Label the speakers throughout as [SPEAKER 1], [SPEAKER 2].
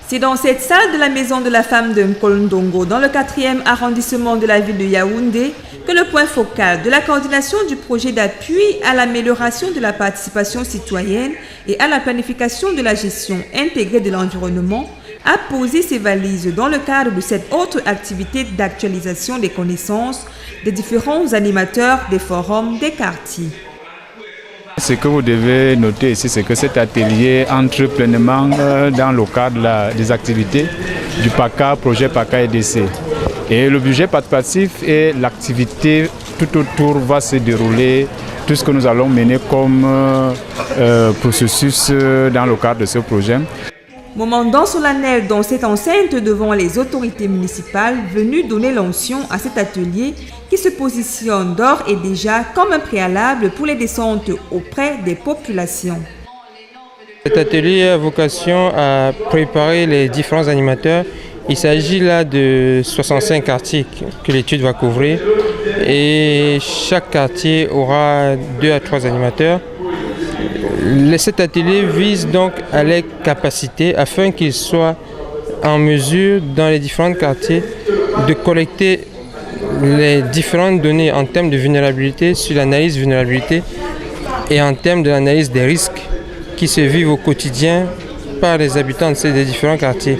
[SPEAKER 1] C'est dans cette salle de la Maison de la Femme de Nkolndongo, dans le 4e arrondissement de la ville de Yaoundé, que le point focal de la coordination du projet d'appui à l'amélioration de la participation citoyenne et à la planification de la gestion intégrée de l'environnement a posé ses valises dans le cadre de cette autre activité d'actualisation des connaissances des différents animateurs des forums des quartiers.
[SPEAKER 2] Ce que vous devez noter ici, c'est que cet atelier entre pleinement dans le cadre des activités du PACA, projet PACA EDC. Et le budget participatif et l'activité tout autour va se dérouler, tout ce que nous allons mener comme processus dans le cadre de ce projet.
[SPEAKER 1] Moment dans solennel dans cette enceinte devant les autorités municipales venues donner l'onction à cet atelier qui se positionne d'ores et déjà comme un préalable pour les descentes auprès des populations.
[SPEAKER 3] Cet atelier a vocation à préparer les différents animateurs. Il s'agit là de 65 quartiers que l'étude va couvrir et chaque quartier aura 2 à 3 animateurs. Cet atelier vise donc à les capaciter afin qu'ils soient en mesure dans les différents quartiers de collecter les différentes données en termes de vulnérabilité, sur l'analyse de vulnérabilité et en termes de l'analyse des risques qui se vivent au quotidien par les habitants de ces différents quartiers.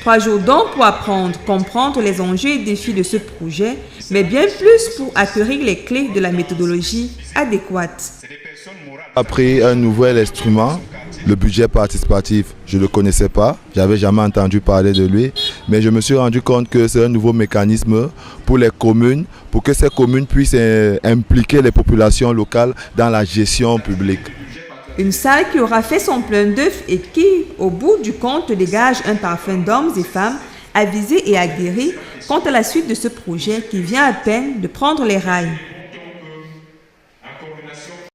[SPEAKER 1] 3 jours donc pour apprendre, comprendre les enjeux et défis de ce projet, mais bien plus pour acquérir les clés de la méthodologie adéquate.
[SPEAKER 4] Appris un nouvel instrument, le budget participatif. Je ne le connaissais pas, je n'avais jamais entendu parler de lui, mais je me suis rendu compte que c'est un nouveau mécanisme pour les communes, pour que ces communes puissent impliquer les populations locales dans la gestion publique.
[SPEAKER 1] Une salle qui aura fait son plein d'œufs et qui, au bout du compte, dégage un parfum d'hommes et femmes avisés et aguerris quant à la suite de ce projet qui vient à peine de prendre les rails.